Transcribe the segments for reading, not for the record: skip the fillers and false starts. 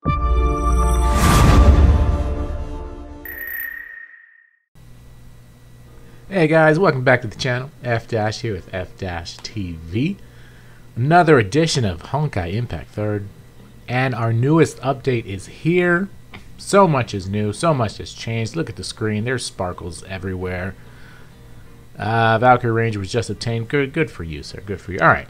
Hey guys, welcome back to the channel. Effdash here with Effdash TV. Another edition of Honkai Impact 3rd. And our newest update is here. So much is new, so much has changed. Look at the screen, there's sparkles everywhere. Valkyrie Ranger was just obtained. Good for you, sir. Good for you. Alright.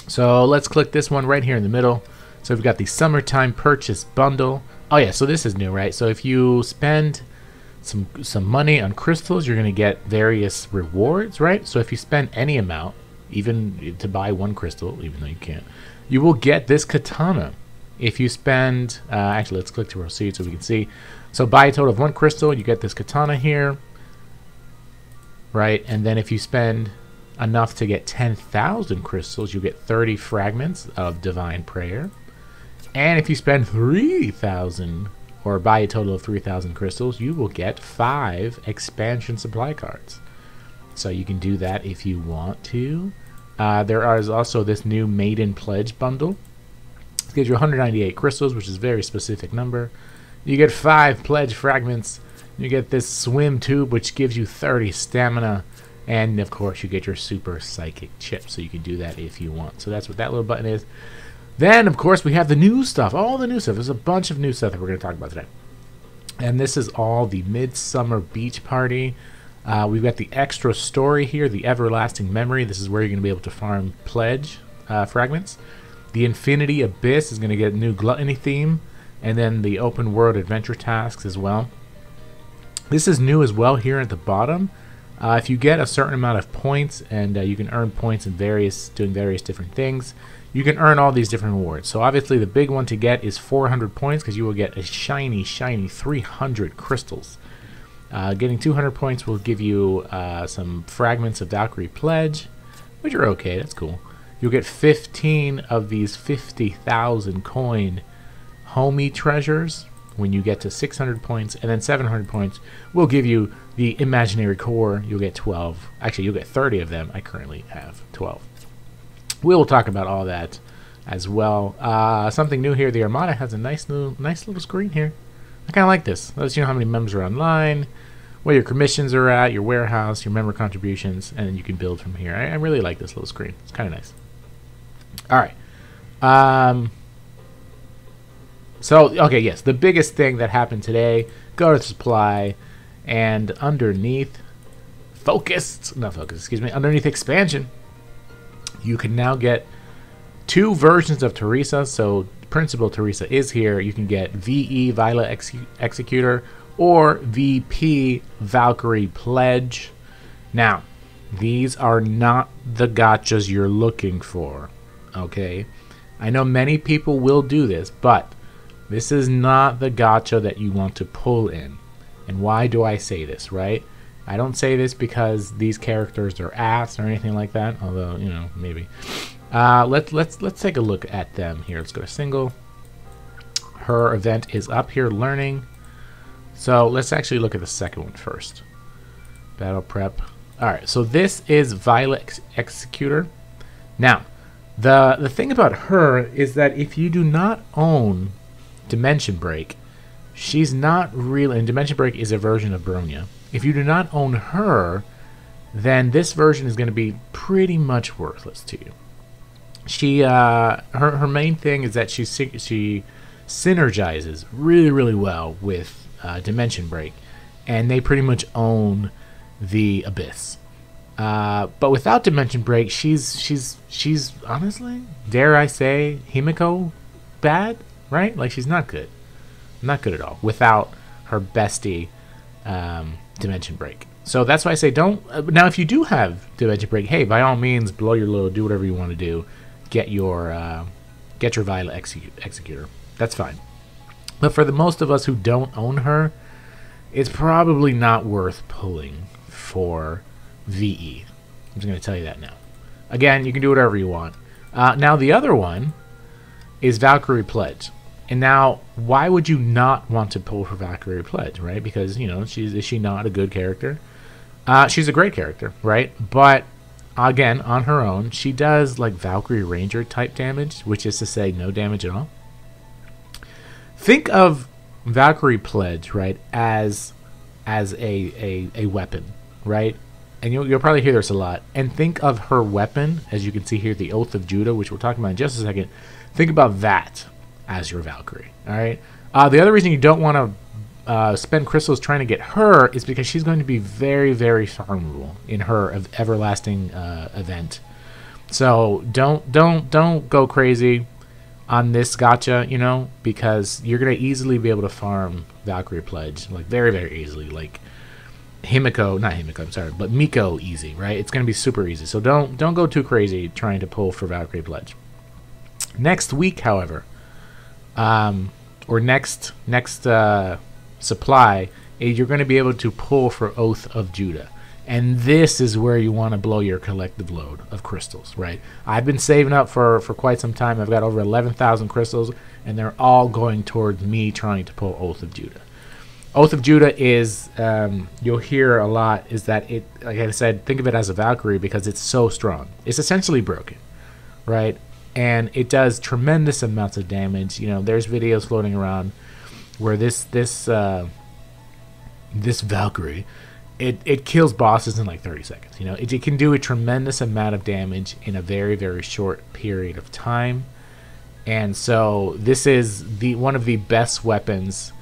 So let's click this one right here in the middle. So we've got the Summertime Purchase Bundle. Oh yeah, so this is new, right? So if you spend some money on crystals, you're going to get various rewards, right? So if you spend any amount, even to buy one crystal, even though you can't, you will get this katana. If you spend, actually let's click to proceed so we can see. So buy a total of one crystal, you get this katana here, right? And then if you spend enough to get 10,000 crystals, you get 30 fragments of Divine Prayer. And if you spend 3,000 or buy a total of 3,000 crystals, you will get 5 expansion supply cards. So you can do that if you want to. There is also this new Maiden Pledge bundle. It gives you 198 crystals, which is a very specific number. You get 5 pledge fragments. You get this swim tube, which gives you 30 stamina. And of course, you get your super psychic chip, so you can do that if you want. So that's what that little button is. Then, of course, we have the new stuff, all the new stuff. There's a bunch of new stuff that we're going to talk about today. And this is all the Midsummer Beach Party. We've got the extra story here, the Everlasting Memory. This is where you're going to be able to farm pledge fragments. The Infinity Abyss is going to get a new Gluttony theme. And then the Open World Adventure tasks as well. This is new as well here at the bottom. If you get a certain amount of points, and you can earn points in doing various different things, you can earn all these different rewards. So obviously the big one to get is 400 points, because you will get a shiny 300 crystals. Getting 200 points will give you some fragments of Valkyrie Pledge, which are okay, that's cool. You'll get 15 of these 50,000 coin homie treasures when you get to 600 points, and then 700 points will give you the Imaginary Core. You'll get 12. Actually, you'll get 30 of them. I currently have 12. We'll talk about all that as well. Something new here. The Armada has a nice little screen here. I kind of like this. Lets you know how many members are online, where your commissions are at, your warehouse, your member contributions, and then you can build from here. I really like this little screen. It's kind of nice. All right. So, okay, yes, the biggest thing that happened today, go to supply, and underneath underneath expansion, you can now get 2 versions of Teresa. So Principal Teresa is here. You can get VE Violet Executor or VP Valkyrie Pledge. Now, these are not the gachas you're looking for, okay? I know many people will do this, but this is not the gacha that you want to pull in. And why do I say this, right? I don't say this because these characters are ass or anything like that, although, you know, maybe. Let's take a look at them here. Let's go to single. Her event is up here, learning. So let's actually look at the second one first. Battle prep. Alright, so this is Violet Executor. Now, the thing about her is that if you do not own Dimension Break, she's not really, and Dimension Break is a version of Bronya. If you do not own her, then this version is going to be pretty much worthless to you. She, her main thing is that she synergizes really well with Dimension Break, and they pretty much own the Abyss. But without Dimension Break, she's honestly, dare I say, Himiko bad, right? Like, she's not good. Not good at all without her bestie, Dimension Break. So that's why I say don't. Now, if you do have Dimension Break, hey, by all means, blow your load, do whatever you want to do. Get your Violet Executor. That's fine. But for the most of us who don't own her, it's probably not worth pulling for VE. I'm just going to tell you that now. Again, you can do whatever you want. Now, the other one is Valkyrie Pledge. And now, why would you not want to pull for Valkyrie Pledge, right? Because, you know, is she not a good character? She's a great character, right? But, again, on her own, she does, like, Valkyrie Ranger type damage, which is to say no damage at all. think of Valkyrie Pledge, right, as a weapon, right? And you'll probably hear this a lot. And think of her weapon, as you can see here, the Oath of Judah, which we'll talk about in just a second. Think about that as your Valkyrie, all right? The other reason you don't want to spend crystals trying to get her is because she's going to be very, very farmable in her everlasting event. So don't go crazy on this gacha, you know, because you're gonna easily be able to farm Valkyrie Pledge, like very, very easily, like not Himiko, I'm sorry, but Miko easy, right? It's gonna be super easy. So don't go too crazy trying to pull for Valkyrie Pledge. Next week, however, or next supply, you're going to be able to pull for Oath of Judah. And this is where you want to blow your collective load of crystals, right? I've been saving up for quite some time. I've got over 11,000 crystals, and they're all going towards me trying to pull Oath of Judah. Oath of Judah is, you'll hear a lot, is that it, like I said, think of it as a Valkyrie because it's so strong. It's essentially broken, right? And it does tremendous amounts of damage. You know, there's videos floating around where this Valkyrie, it kills bosses in like 30 seconds. You know, it can do a tremendous amount of damage in a very, very short period of time. And so this is one of the best weapons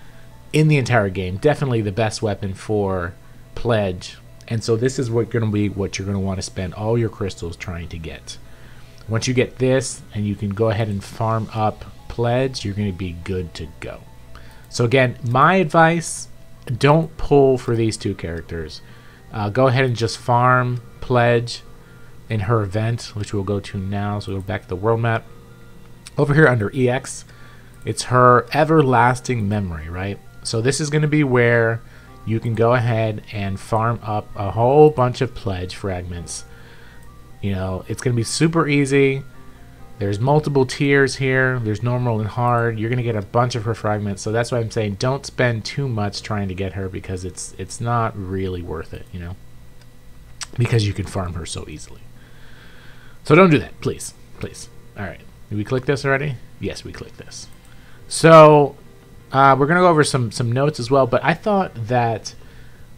in the entire game. Definitely the best weapon for Pledge. And so this is what you're going to want to spend all your crystals trying to get. Once you get this and you can go ahead and farm up Pledge, you're going to be good to go. So again, my advice, don't pull for these two characters. Go ahead and just farm Pledge in her event, which we'll go to now. So we'll go back to the world map. Over here under EX, it's her everlasting memory, right? So this is going to be where you can go ahead and farm up a whole bunch of Pledge fragments. You know, it's going to be super easy. There's multiple tiers here. There's normal and hard. You're going to get a bunch of her fragments. So that's why I'm saying don't spend too much trying to get her, because it's not really worth it, you know, because you can farm her so easily. So don't do that, please. Please. All right. Did we click this already? Yes, we clicked this. So we're going to go over some notes as well, but I thought that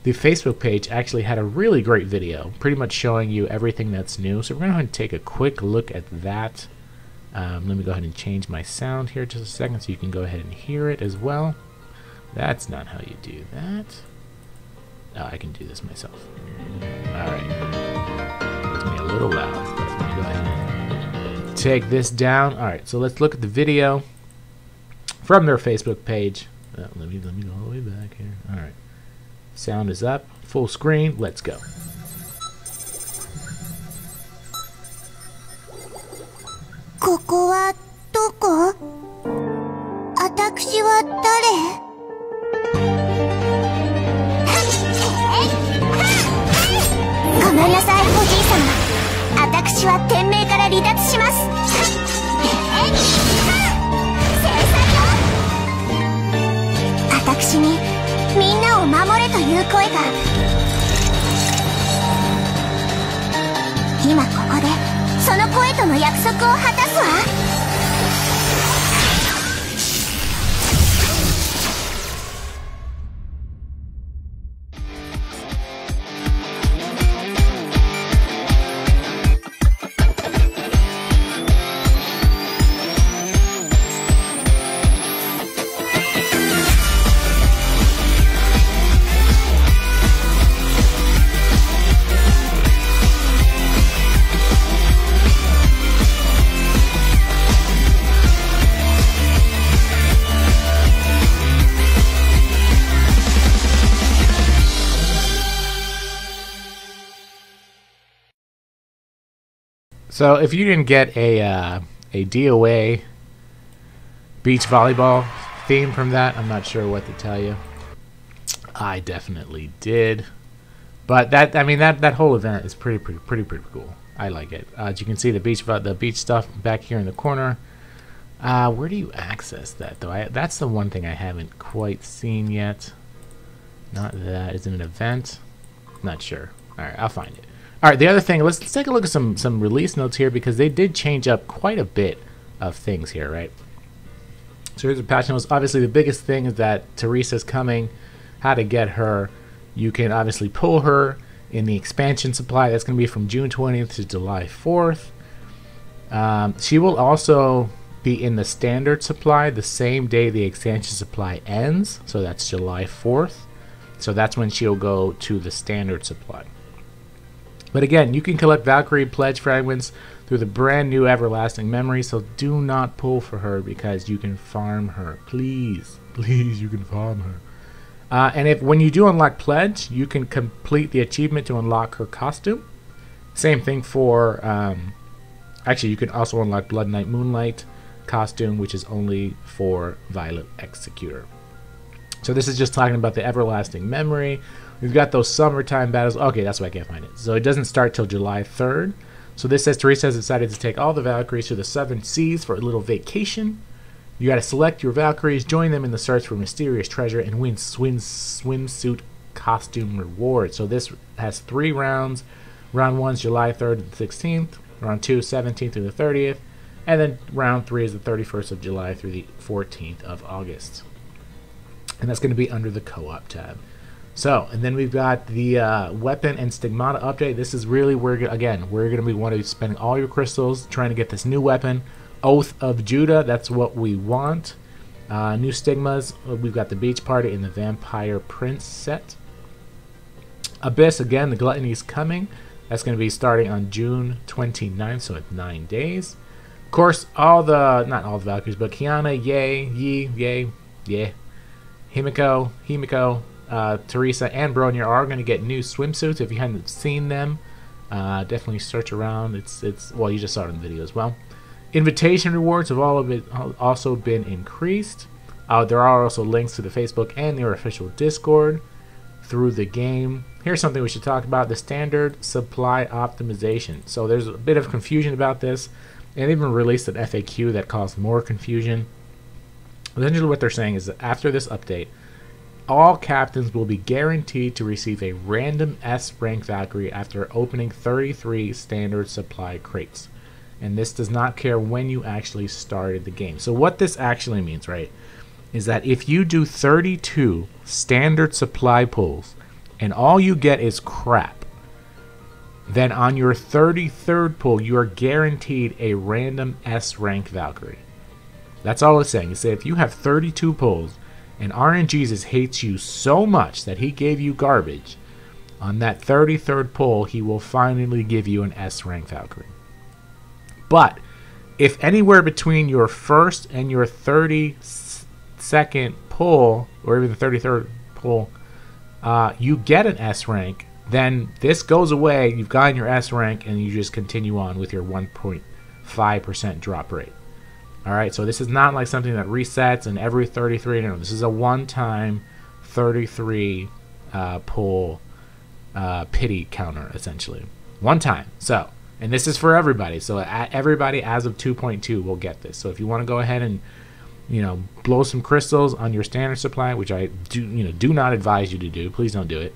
the Facebook page actually had a really great video, pretty much showing you everything that's new. So we're going to go ahead and take a quick look at that. Let me go ahead and change my sound here just a second so you can go ahead and hear it as well. That's not how you do that. Oh, I can do this myself. Alright. It's me a little loud, but let me go ahead and take this down. Alright, so let's look at the video from their Facebook page. Let me go all the way back here. Alright. Sound is up. Full screen. Let's go. ここはどこ？私は誰？ごめんなさい、おじいさま。私は天命から離脱します。私にみんなを守れという声が。今ここでその声との約束を果たすわ。So if you didn't get a DOA beach volleyball theme from that, I'm not sure what to tell you. I definitely did, but that whole event is pretty cool. I like it. As you can see, the beach stuff back here in the corner. Where do you access that though? That's the one thing I haven't quite seen yet. Not that. Is it an event? Not sure. All right, I'll find it. All right, the other thing, let's take a look at some release notes here, because they did change up quite a bit of things here, right? So here's the patch notes. Obviously, the biggest thing is that Teresa's coming. How to get her. You can obviously pull her in the expansion supply. That's going to be from June 20th to July 4th. She will also be in the standard supply the same day the expansion supply ends. So that's July 4th. So that's when she'll go to the standard supply. But again, you can collect Valkyrie pledge fragments through the brand new everlasting memory. So do not pull for her because you can farm her. Please, please, you can farm her. And when you do unlock pledge, you can complete the achievement to unlock her costume. Same thing for, actually you can also unlock Blood Knight Moonlight costume, which is only for Violet Executor. So this is just talking about the everlasting memory. We've got those summertime battles. Okay, that's why I can't find it. So it doesn't start till July 3rd. So this says Teresa has decided to take all the Valkyries to the Seven Seas for a little vacation. You got to select your Valkyries, join them in the search for mysterious treasure, and win swimsuit costume rewards. So this has 3 rounds. Round 1 is July 3rd to the 16th. Round 2 is 17th through the 30th. And then round 3 is the 31st of July through the 14th of August. And that's going to be under the co-op tab. So, and then we've got the weapon and stigmata update. This is really where, again, we're going to be wanting to spend all your crystals trying to get this new weapon. Oath of Judah, that's what we want. New stigmas, we've got the Beach Party and the Vampire Prince set. Abyss, again, the Gluttony's coming. That's going to be starting on June 29th, so it's 9 days. Of course, not all the Valkyries, but Kiana, Himiko, Teresa, and Bronir are going to get new swimsuits. If you hadn't seen them, definitely search around. Well, you just saw it in the video as well. Invitation rewards have also been increased. There are also links to the Facebook and their official Discord through the game. Here's something we should talk about: the standard supply optimization. So there's a bit of confusion about this, and they even released an FAQ that caused more confusion. Essentially what they're saying is that after this update, all captains will be guaranteed to receive a random S rank Valkyrie after opening 33 standard supply crates. And this does not care when you actually started the game. So what this actually means, right, is that if you do 32 standard supply pulls and all you get is crap, then on your 33rd pull you are guaranteed a random S rank Valkyrie. That's all it's saying. It's that if you have 32 pulls and RNGesus hates you so much that he gave you garbage, on that 33rd pull he will finally give you an S rank Valkyrie. But if anywhere between your first and your 32nd pull, or even the 33rd pull, you get an S rank, then this goes away, you've gotten your S rank, and you just continue on with your 1.5% drop rate. Alright, so this is not like something that resets and every 33, no, this is a one-time 33 pull pity counter, essentially. One time. So, and this is for everybody. So everybody as of 2.2 will get this. So if you want to go ahead and, blow some crystals on your standard supply, which I do not advise you to do. Please don't do it.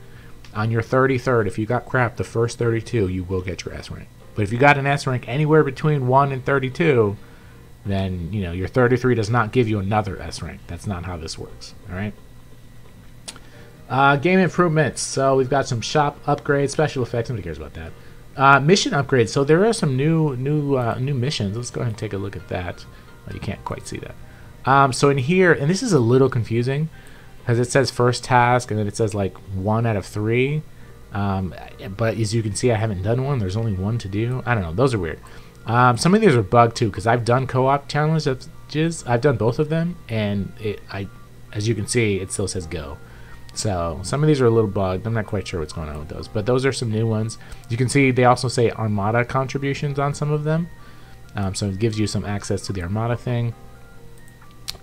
On your 33rd, if you got crap the first 32, you will get your S rank. But if you got an S rank anywhere between 1 and 32, then your 33 does not give you another S rank. That's not how this works. All right. Game improvements. So we've got some shop upgrades, special effects. Nobody cares about that. Mission upgrades. So there are some new missions. Let's go ahead and take a look at that. You can't quite see that. So in here, and this is a little confusing because it says first task and then it says like 1 out of 3. But as you can see, I haven't done one. There's only 1 to do. I don't know. Those are weird. Some of these are bugged too because I've done co-op challenges. I've done both of them, and as you can see, it still says go. So some of these are a little bugged. I'm not quite sure what's going on with those, but those are some new ones. You can see they also say Armada contributions on some of them. So it gives you some access to the Armada thing.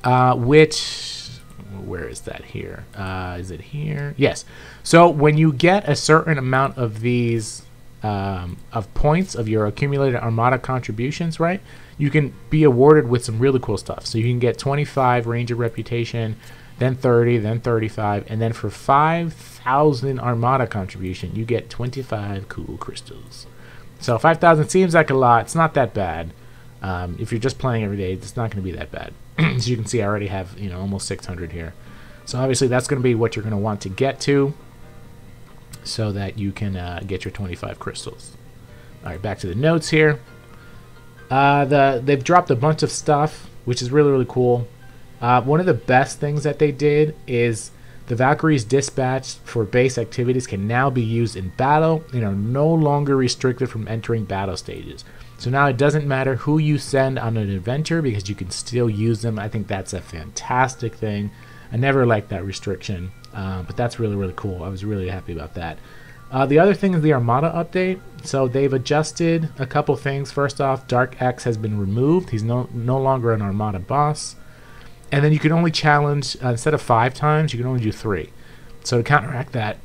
Where is that here? Is it here? Yes. So when you get a certain amount of these of points of your accumulated Armada contributions, right, you can be awarded with some really cool stuff. So you can get 25 Ranger Reputation, then 30, then 35, and then for 5,000 Armada contribution, you get 25 cool crystals. So 5,000 seems like a lot. It's not that bad. If you're just playing every day, it's not going to be that bad. As you can see, I already have, you know, almost 600 here. So obviously that's going to be what you're going to want to get to, so that you can get your 25 crystals. All right, back to the notes here. They've dropped a bunch of stuff, which is really, really cool. One of the best things that they did is the Valkyrie's dispatch for base activities can now be used in battle and are no longer restricted from entering battle stages. So now it doesn't matter who you send on an adventure because you can still use them. I think that's a fantastic thing. I never liked that restriction, but that's really, really cool. I was really happy about that. The other thing is the Armada update. So they've adjusted a couple things. First off, Dark X has been removed. He's no longer an Armada boss. And then you can only challenge, instead of 5 times, you can only do 3. So to counteract that,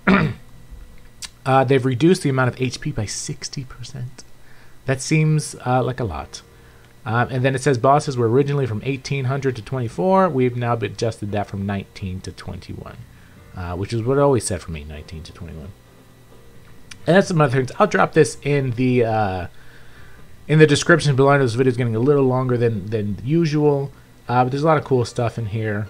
they've reduced the amount of HP by 60%. That seems like a lot. And then it says bosses were originally from 1800 to 24. We've now adjusted that from 19 to 21, which is what it always said for me, 19 to 21. And that's some other things. I'll drop this in the description below. I know this video is getting a little longer than usual. But there's a lot of cool stuff in here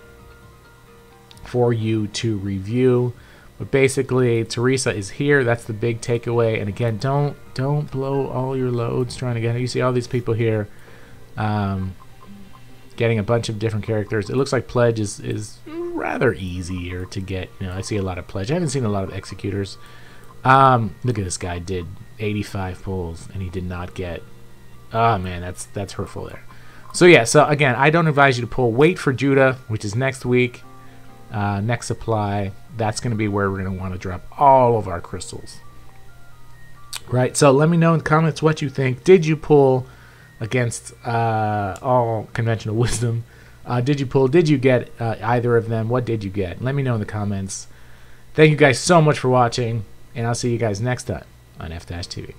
for you to review. But basically, Teresa is here. That's the big takeaway. And again, don't blow all your loads trying to get. You see all these people here, getting a bunch of different characters. It looks like Pledge is rather easier to get. You know, I see a lot of Pledge. I haven't seen a lot of Executors. Look at this guy. Did 85 pulls and he did not get. Oh man, that's hurtful there. So yeah, so again, I don't advise you to pull. Wait for Judah, which is next week, next supply. That's going to be where we're going to want to drop all of our crystals. Right, so let me know in the comments what you think. Did you pull against all conventional wisdom? Did you pull? Did you get either of them? What did you get? Let me know in the comments. Thank you guys so much for watching, and I'll see you guys next time on effdash TV.